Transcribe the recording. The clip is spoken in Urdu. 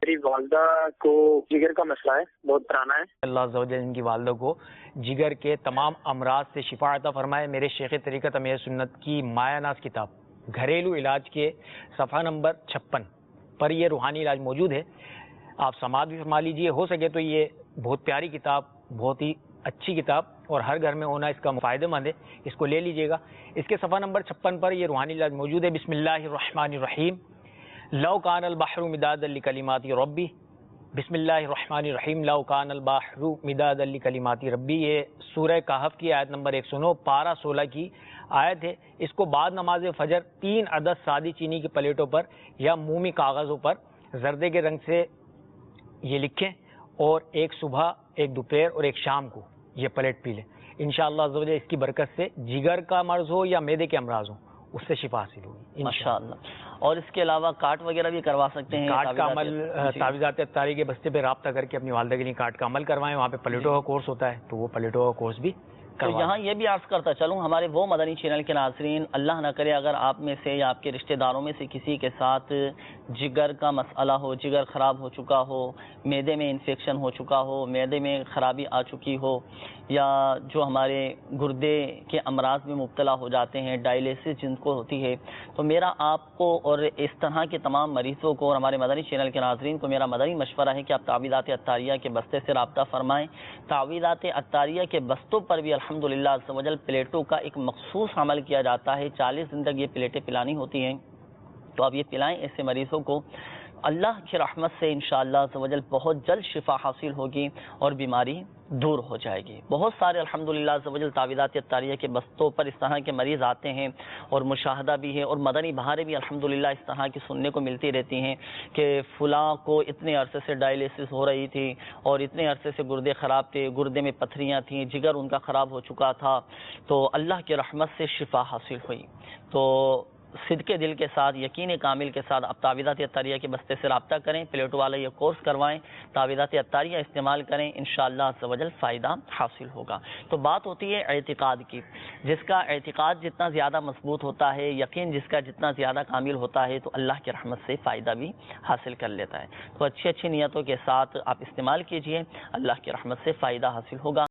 میری والدہ کو جگر کا مسئلہ ہے، بہت پرانا ہے۔ اللہ عز و جل ان کی والدہ کو جگر کے تمام امراض سے شفا عطا فرمائے۔ میرے شیخ طریقت امیر سنت کی مایہ ناز کتاب گھریلو علاج کے صفحہ نمبر 56 پر یہ روحانی علاج موجود ہے، آپ سماعت بھی فرما لیجئے۔ ہو سکے تو یہ بہت پیاری کتاب، بہت ہی اچھی کتاب اور ہر گھر میں ہونا اس کا فائدہ مند ہے، اس کو لے لیجئے گا۔ اس کے صفحہ نمبر 56 پر یہ روحانی علاج موجود ہے۔ بسم اللہ الرحمن الرحیم، لو کان البحر مدادا لکلمات ربی، بسم اللہ الرحمن الرحیم، لو کان البحر مدادا لکلمات ربی۔ یہ سورہ کہف کی آیت نمبر 109 پارہ 16 کی آیت ہے۔ اس کو بعد نماز فجر 3 عدد سادی چینی کی پلیٹوں پر یا مومی کاغذوں پر زردے کے رنگ سے یہ لکھیں اور ایک صبح، ایک دوپہر اور ایک شام کو یہ پلیٹ پی لیں۔ انشاءاللہ عز و جل اس کی برکت سے جگر کا مرض ہو یا معدے کے امراض ہوں اس سے شفا حاصل ہوگی ماشاءاللہ۔ اور اس کے علاوہ کارڈ وغیرہ بھی کروا سکتے ہیں؟ کارڈ کا عمل تعویذات اتاری کے بستے پہ رابطہ کر کے اپنی والدہ کے لیے کارڈ کا عمل کروائیں، وہاں پہ پلیٹوں کا کورس ہوتا ہے تو وہ پلیٹوں کا کورس بھی تو یہاں یہ بھی عرض کرتا چلوں ہمارے وہ مدنی چینل کے ناظرین، اللہ نہ کرے اگر آپ میں سے یا آپ کے رشتہ داروں میں سے کسی کے ساتھ جگر کا مسئلہ ہو، جگر خراب ہو چکا ہو، معدے میں انفیکشن ہو چکا ہو، معدے میں خرابی آ چکی ہو، یا جو ہمارے گردے کے امراض میں مبتلا ہو جاتے ہیں، ڈائلیسس جن کو ہوتی ہے، تو میرا آپ کو اور اس طرح کے تمام مریضوں کو اور ہمارے مدنی چینل کے ناظرین کو میرا مدنی مشورہ ہے کہ آپ تعویذات اتاریہ کے بستے سے رابطہ فرمائیں۔ تعویذات اتاریہ کے بستوں پر بھی الحمدللہ عز و جل پلیٹوں کا ایک مخصوص عمل کیا جاتا ہے، 40 دن تک یہ پلیٹیں پلانی ہوتی ہیں، تو آپ یہ پلائیں ایسے مریضوں کو، اللہ کی رحمت سے انشاءاللہ عز و جل بہت جلد شفا حاصل ہوگی اور بیماری دور ہو جائے گی۔ بہت سارے الحمدللہ عز و جل تعویذات اتاریہ کے بستوں پر اس طرح کے مریض آتے ہیں اور مشاہدہ بھی ہے، اور مدنی بہاریں بھی الحمدللہ اس طرح کی سننے کو ملتی رہتی ہیں کہ فلاں کو اتنے عرصے سے ڈائلیسس ہو رہی تھی اور اتنے عرصے سے گردے خراب تھے، گردے میں پتھریاں تھیں، جگر ان کا خراب ہو چکا تھا، تو اللہ کی رحمت سے شفا حاصل ہوئی۔ تو صدقے دل کے ساتھ، یقین کامل کے ساتھ آپ تعویذات اتاریہ کے بستے سے رابطہ کریں، پلیٹوں والا یہ کورس کروائیں، تعویذات اتاریہ استعمال کریں، انشاءاللہ عز و جل فائدہ حاصل ہوگا۔ تو بات ہوتی ہے اعتقاد کی، جس کا اعتقاد جتنا زیادہ مضبوط ہوتا ہے، یقین جس کا جتنا زیادہ کامل ہوتا ہے، تو اللہ کی رحمت سے فائدہ بھی حاصل کر لیتا ہے۔ تو اچھی اچھی نیتوں کے ساتھ آپ استعمال کیجئے، اللہ کی رحمت سے فائدہ حاصل ہوگا۔